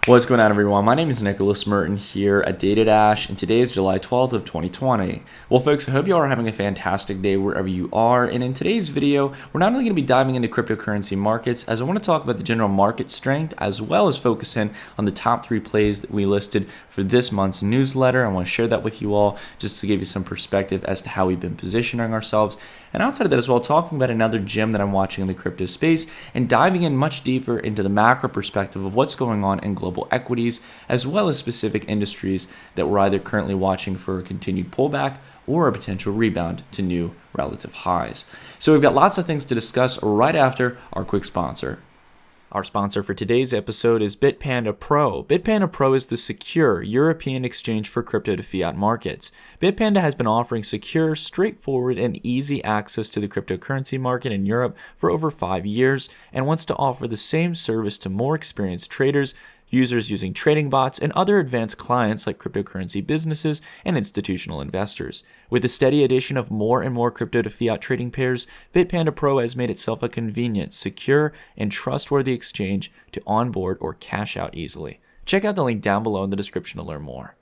What's going on, everyone? My name is Nicholas Merton here at Data Dash, and today is July 12th of 2020. Well, folks, I hope you all are having a fantastic day wherever you are, and in today's video, we're not only going to be diving into cryptocurrency markets, as I want to talk about the general market strength, as well as focus in on the top 3 plays that we listed for this month's newsletter. I want to share that with you all just to give you some perspective as to how we've been positioning ourselves. And outside of that as well, talking about another gem that I'm watching in the crypto space and diving in much deeper into the macro perspective of what's going on in global equities, as well as specific industries that we're either currently watching for a continued pullback or a potential rebound to new relative highs. So we've got lots of things to discuss right after our quick sponsor. Our sponsor for today's episode is Bitpanda Pro. Bitpanda Pro is the secure European exchange for crypto to fiat markets. Bitpanda has been offering secure, straightforward, and easy access to the cryptocurrency market in Europe for over 5 years and wants to offer the same service to more experienced traders, users using trading bots, and other advanced clients like cryptocurrency businesses and institutional investors. With the steady addition of more and more crypto to fiat trading pairs, Bitpanda Pro has made itself a convenient, secure, and trustworthy exchange to onboard or cash out easily. Check out the link down below in the description to learn more.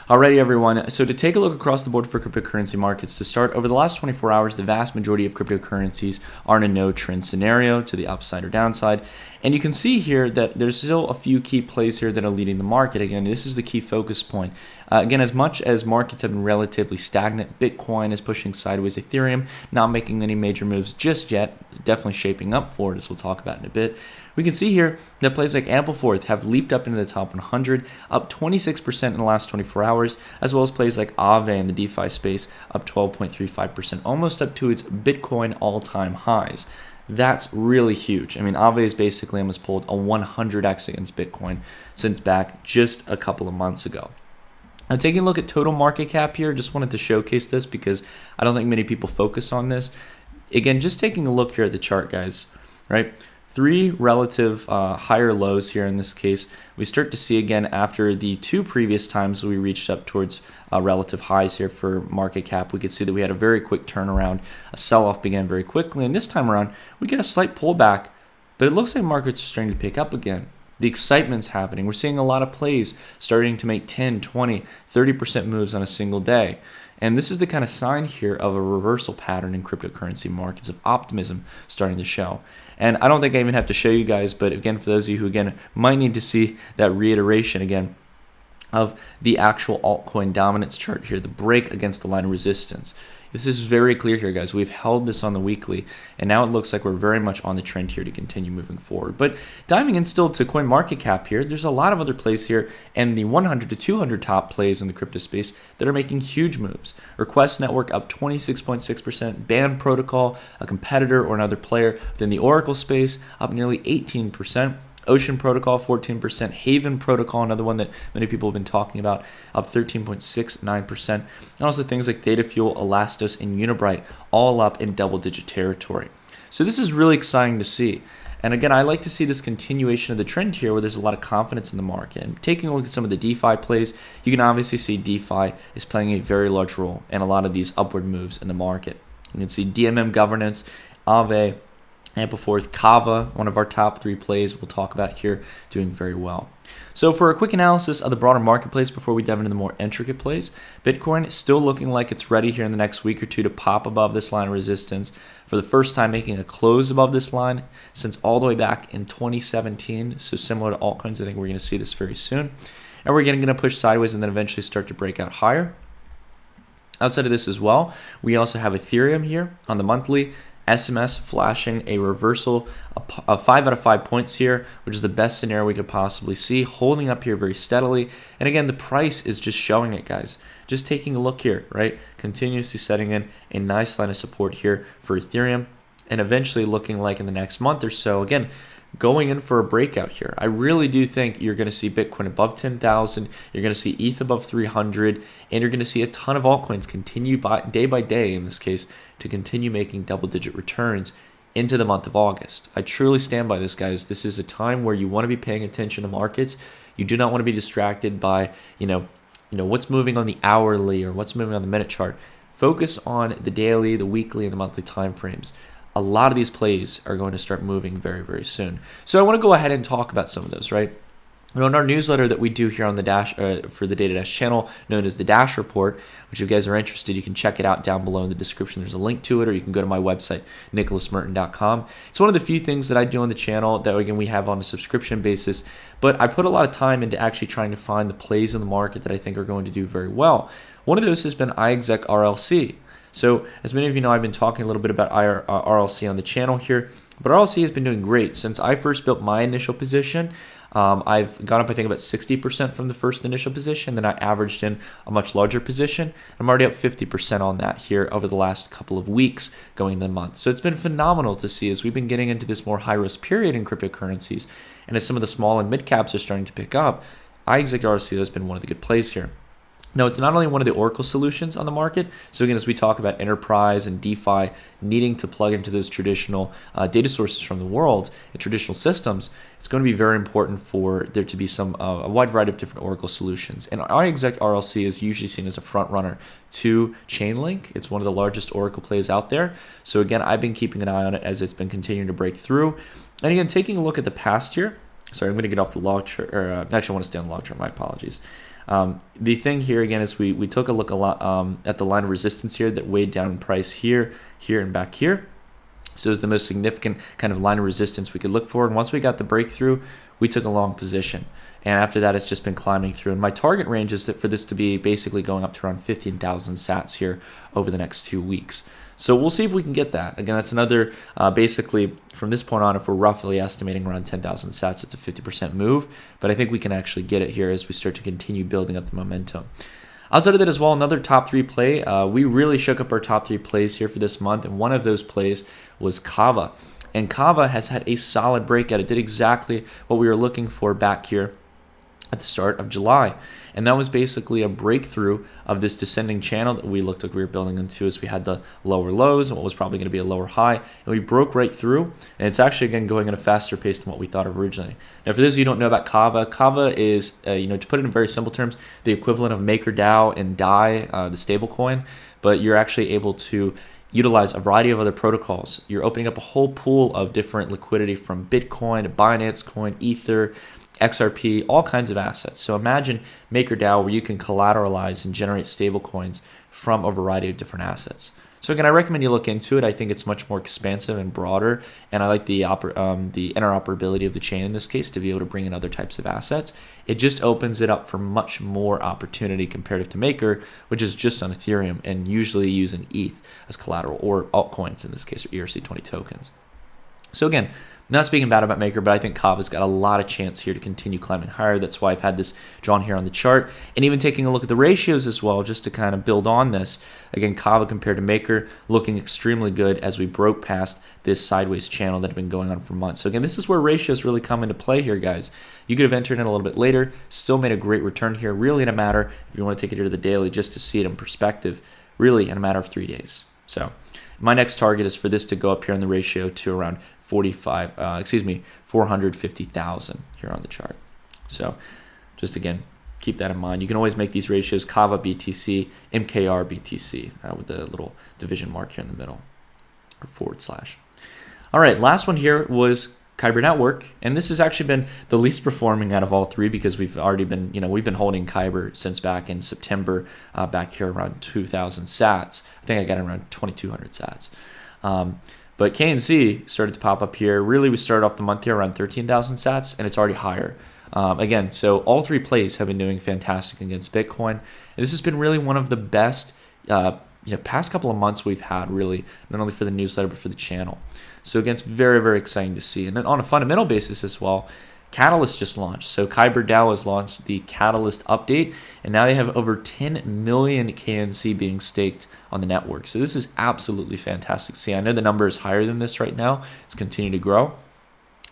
Alrighty, everyone. So to take a look across the board for cryptocurrency markets, to start, over the last 24 hours, the vast majority of cryptocurrencies are in a no trend scenario to the upside or downside. And you can see here that there's still a few key plays here that are leading the market. Again, this is the key focus point. Again, as much as markets have been relatively stagnant, Bitcoin is pushing sideways. Ethereum not making any major moves just yet, definitely shaping up for it, as we'll talk about in a bit. We can see here that plays like Ampleforth have leaped up into the top 100, up 26% in the last 24 hours, as well as plays like KAVA in the DeFi space, up 12.35%, almost up to its Bitcoin all-time highs. That's really huge. I mean, KAVA is basically almost pulled a 100x against Bitcoin since back just a couple of months ago. Now, taking a look at total market cap here, just wanted to showcase this because I don't think many people focus on this. Again, just taking a look here at the chart, guys, right? 3 relative higher lows here in this case. We start to see again after the 2 previous times we reached up towards relative highs here for market cap. We could see that we had a very quick turnaround. A sell-off began very quickly, and this time around we get a slight pullback, but it looks like markets are starting to pick up again. The excitement's happening. We're seeing a lot of plays starting to make 10, 20, 30% moves on a single day. And this is the kind of sign here of a reversal pattern in cryptocurrency markets of optimism starting to show. And I don't think I even have to show you guys, but again, for those of you who again might need to see that reiteration again of the actual altcoin dominance chart here, the break against the line of resistance. This is very clear here, guys. We've held this on the weekly, and now it looks like we're very much on the trend here to continue moving forward. But diving in still to CoinMarketCap here, there's a lot of other plays here, and the 100 to 200 top plays in the crypto space that are making huge moves. Request Network up 26.6%, Band Protocol, a competitor or another player within the Oracle space, up nearly 18%. Ocean Protocol, 14%. Haven Protocol, another one that many people have been talking about, up 13.69%. And also things like Datafuel, Elastos, and Unibright, all up in double-digit territory. So this is really exciting to see. And again, I like to see this continuation of the trend here where there's a lot of confidence in the market. And taking a look at some of the DeFi plays, you can obviously see DeFi is playing a very large role in a lot of these upward moves in the market. You can see DMM governance, Aave, Ampleforth, KAVA, one of our top 3 plays we'll talk about here, doing very well. So for a quick analysis of the broader marketplace before we dive into the more intricate plays, Bitcoin is still looking like it's ready here in the next week or 2 to pop above this line of resistance for the first time, making a close above this line since all the way back in 2017. So similar to altcoins, I think we're going to see this very soon. And we're going to push sideways and then eventually start to break out higher. Outside of this as well, we also have Ethereum here on the monthly. SMS flashing a reversal of 5 out of 5 points here, which is the best scenario we could possibly see, holding up here very steadily. And again, the price is just showing it, guys. Just taking a look here, right? Continuously setting in a nice line of support here for Ethereum, and eventually looking like in the next month or so, again, going in for a breakout here. I really do think you're going to see Bitcoin above 10,000, you're going to see ETH above 300, and you're going to see a ton of altcoins continue day by day, in this case, to continue making double-digit returns into the month of August. I truly stand by this, guys. This is a time where you want to be paying attention to markets. You do not want to be distracted by, what's moving on the hourly or what's moving on the minute chart. Focus on the daily, the weekly, and the monthly time frames. a lot of these plays are going to start moving very, very soon. So I want to go ahead and talk about some of those, right? In our newsletter that we do here on the Dash for the Data Dash channel, known as the Dash Report, which if you guys are interested, you can check it out down below in the description. There's a link to it, or you can go to my website, nicholasmerton.com. It's one of the few things that I do on the channel that, again, we have on a subscription basis, but I put a lot of time into actually trying to find the plays in the market that I think are going to do very well. One of those has been iExec RLC. So as many of you know, I've been talking a little bit about RLC on the channel here, but RLC has been doing great. Since I first built my initial position, I've gone up, I think, about 60% from the first initial position. Then I averaged in a much larger position. I'm already up 50% on that here over the last couple of weeks going into the month. So it's been phenomenal to see as we've been getting into this more high-risk period in cryptocurrencies. And as some of the small and mid caps are starting to pick up, iExec RLC has been one of the good plays here. Now, it's not only one of the Oracle solutions on the market. So again, as we talk about enterprise and DeFi needing to plug into those traditional data sources from the world and traditional systems, it's going to be very important for there to be a wide variety of different Oracle solutions. And iExec RLC is usually seen as a front runner to Chainlink. It's one of the largest Oracle plays out there. So again, I've been keeping an eye on it as it's been continuing to break through. And again, taking a look at the past year. Sorry, I'm going to get off the log chart. Actually, I want to stay on the log chart. My apologies. The thing here again is we took a look at the line of resistance here that weighed down in price here, and back here. So it was the most significant kind of line of resistance we could look for. And once we got the breakthrough, we took a long position. And after that, it's just been climbing through. And my target range is that for this to be basically going up to around 15,000 sats here over the next 2 weeks. So we'll see if we can get that. Again, that's another, basically, from this point on, if we're roughly estimating around 10,000 sats, it's a 50% move. But I think we can actually get it here as we start to continue building up the momentum. Outside of that as well, another top 3 play. We really shook up our top 3 plays here for this month. And one of those plays was KAVA. And KAVA has had a solid breakout. It did exactly what we were looking for back here at the start of July. And that was basically a breakthrough of this descending channel that we looked like we were building into as we had the lower lows and what was probably going to be a lower high. And we broke right through. And it's actually, again, going at a faster pace than what we thought originally. Now, for those of you who don't know about KAVA, KAVA is, to put it in very simple terms, the equivalent of MakerDAO and DAI, the stablecoin. But you're actually able to utilize a variety of other protocols. You're opening up a whole pool of different liquidity from Bitcoin to Binance Coin, Ether, XRP, all kinds of assets. So imagine MakerDAO where you can collateralize and generate stable coins from a variety of different assets. So again, I recommend you look into it. I think it's much more expansive and broader, and I like the interoperability of the chain in this case to be able to bring in other types of assets. It just opens it up for much more opportunity comparative to Maker, which is just on Ethereum and usually using ETH as collateral, or altcoins in this case, or ERC20 tokens. So again, not speaking bad about Maker, but I think KAVA's got a lot of chance here to continue climbing higher. That's why I've had this drawn here on the chart. And even taking a look at the ratios as well, just to kind of build on this. Again, KAVA compared to Maker looking extremely good as we broke past this sideways channel that had been going on for months. So again, this is where ratios really come into play here, guys. You could have entered in a little bit later, still made a great return here, really in a matter, if you want to take it here to the daily, just to see it in perspective, really in a matter of 3 days. So my next target is for this to go up here in the ratio to around 450,000 here on the chart. So just again, keep that in mind. You can always make these ratios KAVA BTC, MKR BTC with the little division mark here in the middle, or /. All right, last one here was Kyber Network, and this has actually been the least performing out of all 3 because we've already been, we've been holding Kyber since back in September, back here around 2,000 sats. I think I got around 2,200 sats. But KNC started to pop up here. Really, we started off the month here around 13,000 sats, and it's already higher. Again, so all 3 plays have been doing fantastic against Bitcoin. And this has been really one of the best, past couple of months we've had, really, not only for the newsletter, but for the channel. So again, it's very, very exciting to see. And then on a fundamental basis as well, Catalyst just launched. So Kyber DAO has launched the Catalyst update, and now they have over 10 million KNC being staked on the network. So this is absolutely fantastic to see. I know the number is higher than this right now. It's continuing to grow.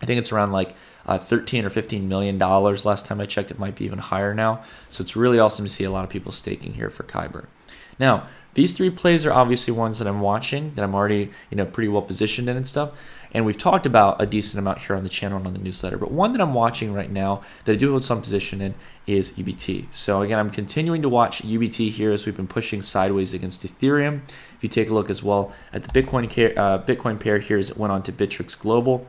I think it's around like $13 or $15 million. Last time I checked, it might be even higher now. So it's really awesome to see a lot of people staking here for Kyber. Now, These three plays are obviously ones that I'm watching, that I'm already, pretty well positioned in and stuff. And we've talked about a decent amount here on the channel and on the newsletter. But one that I'm watching right now that I do hold some position in is UBT. So again, I'm continuing to watch UBT here as we've been pushing sideways against Ethereum. If you take a look as well at the Bitcoin pair here as it went on to Bittrex Global,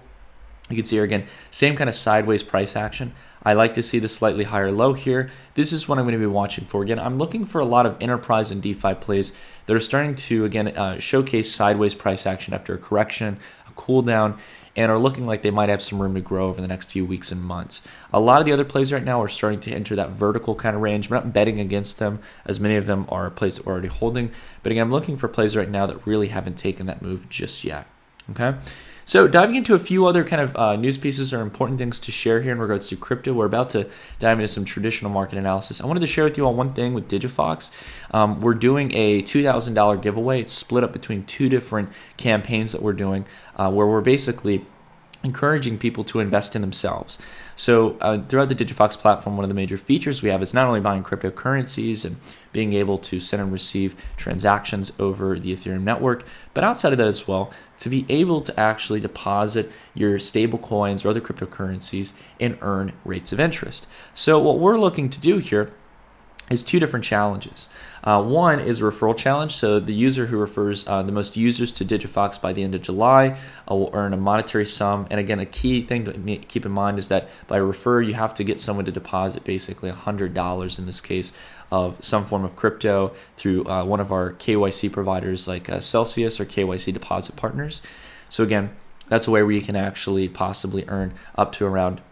you can see here again, same kind of sideways price action. I like to see the slightly higher low here. This is what I'm going to be watching for. Again, I'm looking for a lot of enterprise and DeFi plays that are starting to, again, showcase sideways price action after a correction, a cool down, and are looking like they might have some room to grow over the next few weeks and months. A lot of the other plays right now are starting to enter that vertical kind of range. I'm not betting against them, as many of them are plays that we're already holding. But again, I'm looking for plays right now that really haven't taken that move just yet. Okay. So diving into a few other kind of news pieces or important things to share here in regards to crypto, we're about to dive into some traditional market analysis. I wanted to share with you all one thing with DigitFox. We're doing a $2,000 giveaway. It's split up between two different campaigns that we're doing where we're basically encouraging people to invest in themselves. So throughout the DigitFox platform, one of the major features we have is not only buying cryptocurrencies and being able to send and receive transactions over the Ethereum network, but outside of that as well, to be able to actually deposit your stable coins or other cryptocurrencies and earn rates of interest. So what we're looking to do here is two different challenges. One is a referral challenge. So the user who refers the most users to DigitFox by the end of July will earn a monetary sum. And again, a key thing to keep in mind is that by refer, you have to get someone to deposit basically $100 in this case of some form of crypto through one of our KYC providers like Celsius or KYC deposit partners. So again, that's a way where you can actually possibly earn up to around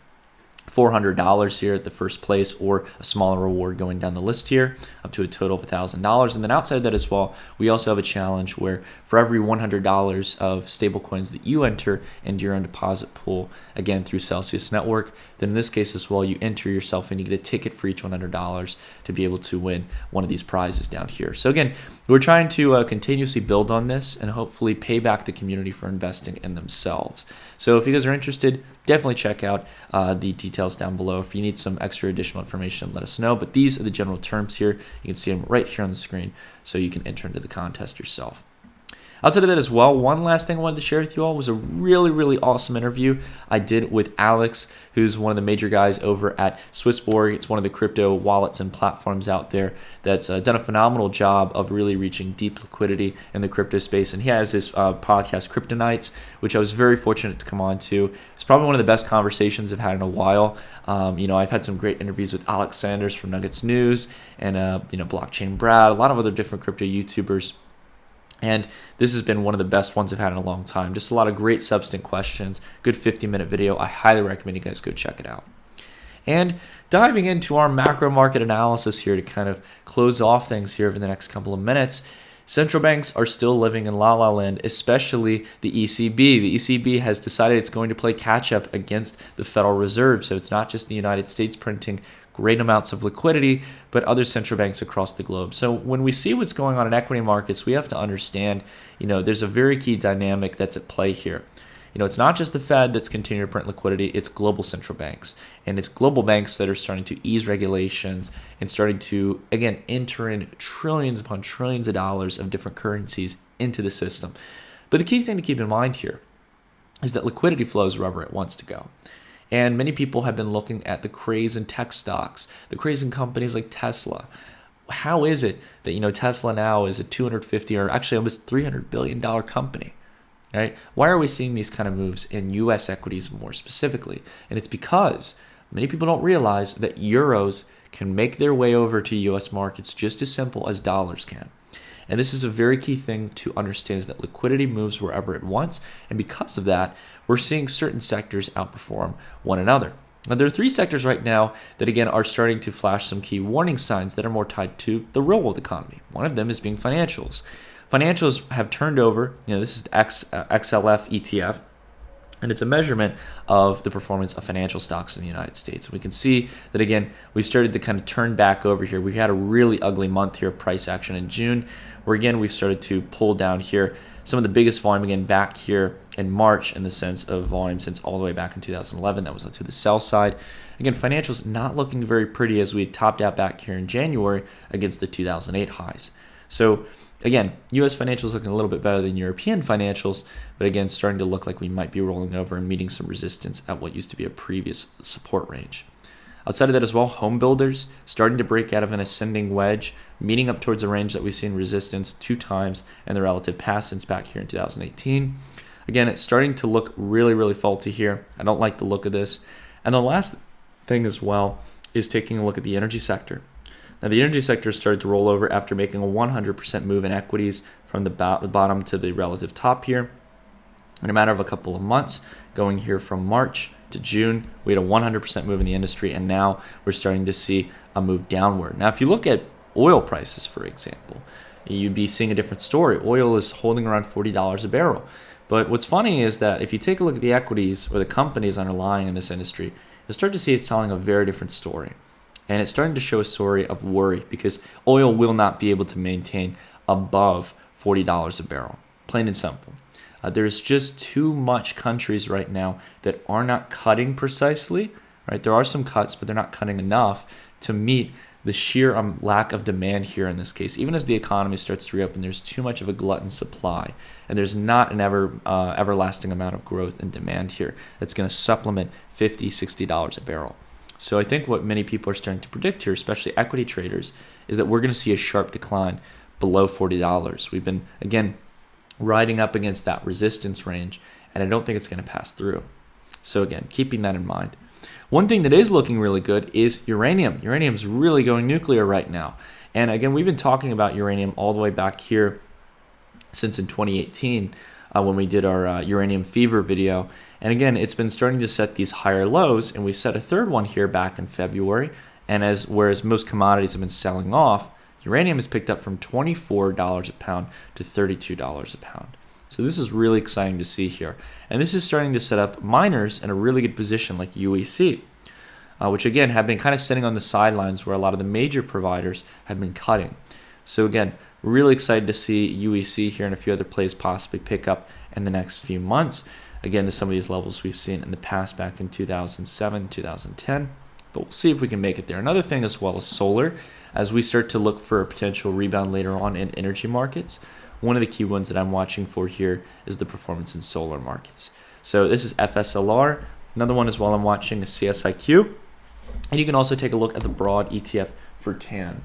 $400 here at the first place, or a smaller reward going down the list here up to a total of $1,000. And then outside of that as well, we also have a challenge where for every $100 of stable coins that you enter into your own deposit pool, again through Celsius Network, then in this case as well, you enter yourself and you get a ticket for each $100 to be able to win one of these prizes down here. So again, we're trying to continuously build on this and hopefully pay back the community for investing in themselves. So if you guys are interested, definitely check out the details down below. If you need some extra additional information, let us know. But these are the general terms here. You can see them right here on the screen, so you can enter into the contest yourself. Outside of that as well, one last thing I wanted to share with you all was a really, really awesome interview I did with Alex, who's one of the major guys over at Swissborg. It's one of the crypto wallets and platforms out there that's done a phenomenal job of really reaching deep liquidity in the crypto space. And he has this podcast, Crypto Nights, which I was very fortunate to come on to. It's probably one of the best conversations I've had in a while. I've had some great interviews with Alex Sanders from Nuggets News and, Blockchain Brad, a lot of other different crypto YouTubers. And this has been one of the best ones I've had in a long time. Just a lot of great substantive questions, good 50-minute video. I highly recommend you guys go check it out. And diving into our macro market analysis here to kind of close off things here over the next couple of minutes, central banks are still living in la-la land, especially the ECB. The ECB has decided it's going to play catch-up against the Federal Reserve. So it's not just the United States printing great amounts of liquidity, but other central banks across the globe. So when we see what's going on in equity markets, we have to understand, there's a very key dynamic that's at play here. It's not just the Fed that's continuing to print liquidity, it's global central banks. And it's global banks that are starting to ease regulations and starting to, again, enter in trillions upon trillions of dollars of different currencies into the system. But the key thing to keep in mind here is that liquidity flows wherever it wants to go. And many people have been looking at the craze in tech stocks, the craze in companies like Tesla. How is it that, Tesla now is a $250 or actually almost $300 billion company, right? Why are we seeing these kind of moves in U.S. equities more specifically? And it's because many people don't realize that euros can make their way over to U.S. markets just as simple as dollars can. And this is a very key thing to understand, is that liquidity moves wherever it wants. And because of that, we're seeing certain sectors outperform one another. Now, there are three sectors right now that, again, are starting to flash some key warning signs that are more tied to the real world economy. One of them is being financials. Financials have turned over, this is the XLF ETF, and it's a measurement of the performance of financial stocks in the United States. We can see that, again, we started to kind of turn back over here. We had a really ugly month here of price action in June, where, again, we've started to pull down here. Some of the biggest volume, again, back here in March in the sense of volume since all the way back in 2011. That was to the sell side. Again, financials not looking very pretty as we topped out back here in January against the 2008 highs. So again, US financials looking a little bit better than European financials, but again, starting to look like we might be rolling over and meeting some resistance at what used to be a previous support range. Outside of that as well, home builders starting to break out of an ascending wedge, meeting up towards a range that we've seen resistance 2 times in the relative past since back here in 2018. Again, it's starting to look really, really faulty here. I don't like the look of this. And the last thing as well is taking a look at the energy sector. Now, the energy sector started to roll over after making a 100% move in equities from the bottom to the relative top here in a matter of a couple of months, going here from March to June. We had a 100% move in the industry, and now we're starting to see a move downward. Now, if you look at oil prices, for example, you'd be seeing a different story. Oil is holding around $40 a barrel. But what's funny is that if you take a look at the equities or the companies underlying in this industry, you'll start to see it's telling a very different story. And it's starting to show a story of worry because oil will not be able to maintain above $40 a barrel, plain and simple. There's just too much countries right now that are not cutting precisely, right? There are some cuts, but they're not cutting enough to meet the sheer lack of demand here in this case. Even as the economy starts to reopen, there's too much of a glutton supply, and there's not an everlasting amount of growth and demand here that's going to supplement $50, $60 a barrel. So I think what many people are starting to predict here, especially equity traders, is that we're going to see a sharp decline below $40. We've been, again, riding up against that resistance range, and I don't think it's going to pass through. So again, keeping that in mind. One thing that is looking really good is uranium. Uranium is really going nuclear right now. And again, we've been talking about uranium all the way back here since in 2018 when we did our uranium fever video. And again, it's been starting to set these higher lows, and we set a third one here back in February. And whereas most commodities have been selling off, uranium has picked up from $24 a pound to $32 a pound. So this is really exciting to see here. And this is starting to set up miners in a really good position like UEC, which again have been kind of sitting on the sidelines where a lot of the major providers have been cutting. So again, really excited to see UEC here and a few other plays possibly pick up in the next few months. Again, to some of these levels we've seen in the past back in 2007, 2010. But we'll see if we can make it there. Another thing as well is solar. As we start to look for a potential rebound later on in energy markets, one of the key ones that I'm watching for here is the performance in solar markets. So this is FSLR. Another one as well I'm watching is CSIQ. And you can also take a look at the broad ETF for TAN.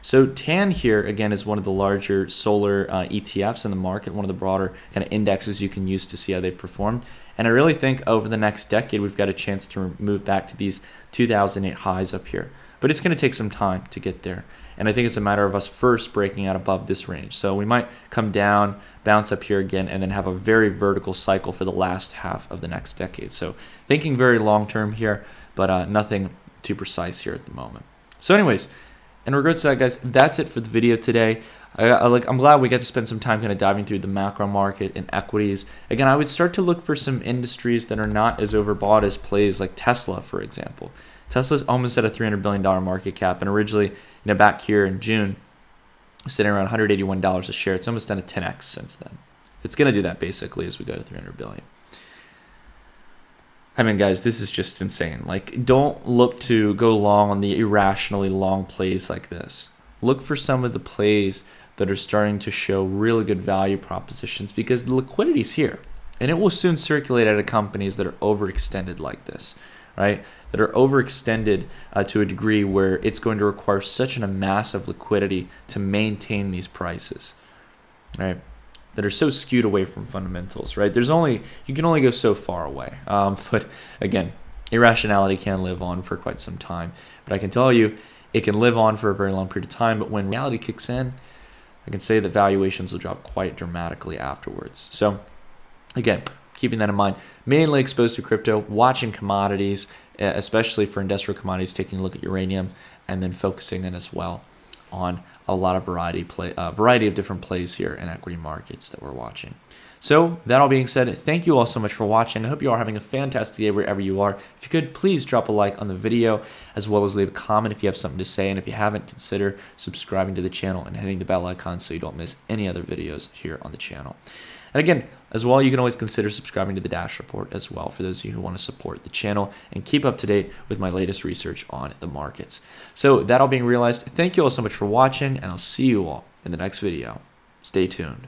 So TAN here, again, is one of the larger solar ETFs in the market, one of the broader kind of indexes you can use to see how they perform. And I really think over the next decade, we've got a chance to move back to these 2008 highs up here. But it's going to take some time to get there. And I think it's a matter of us first breaking out above this range. So we might come down, bounce up here again, and then have a very vertical cycle for the last half of the next decade. So thinking very long term here, but nothing too precise here at the moment. So anyways, in regards to that, guys, that's it for the video today. I'm glad we got to spend some time kind of diving through the macro market and equities. Again, I would start to look for some industries that are not as overbought as plays like Tesla, for example. Tesla's almost at a $300 billion market cap, and originally, back here in June, sitting around $181 a share. It's almost done a 10x since then. It's going to do that basically as we go to $300 billion. I mean, guys, this is just insane. Like, don't look to go long on the irrationally long plays like this. Look for some of the plays that are starting to show really good value propositions because the liquidity is here. And it will soon circulate out of companies that are overextended like this, right? That are overextended to a degree where it's going to require such a massive liquidity to maintain these prices, right? That are so skewed away from fundamentals, right? You can only go so far away. But again, irrationality can live on for quite some time. But I can tell you, it can live on for a very long period of time. But when reality kicks in, I can say that valuations will drop quite dramatically afterwards. So again, keeping that in mind, mainly exposed to crypto, watching commodities, especially for industrial commodities, taking a look at uranium, and then focusing in as well on a lot of variety of different plays here in equity markets that we're watching. So that all being said, thank you all so much for watching. I hope you are having a fantastic day wherever you are. If you could, please drop a like on the video, as well as leave a comment if you have something to say. And if you haven't, consider subscribing to the channel and hitting the bell icon so you don't miss any other videos here on the channel. And again, as well, you can always consider subscribing to the Dash Report as well for those of you who want to support the channel and keep up to date with my latest research on the markets. So that all being realized, thank you all so much for watching, and I'll see you all in the next video. Stay tuned.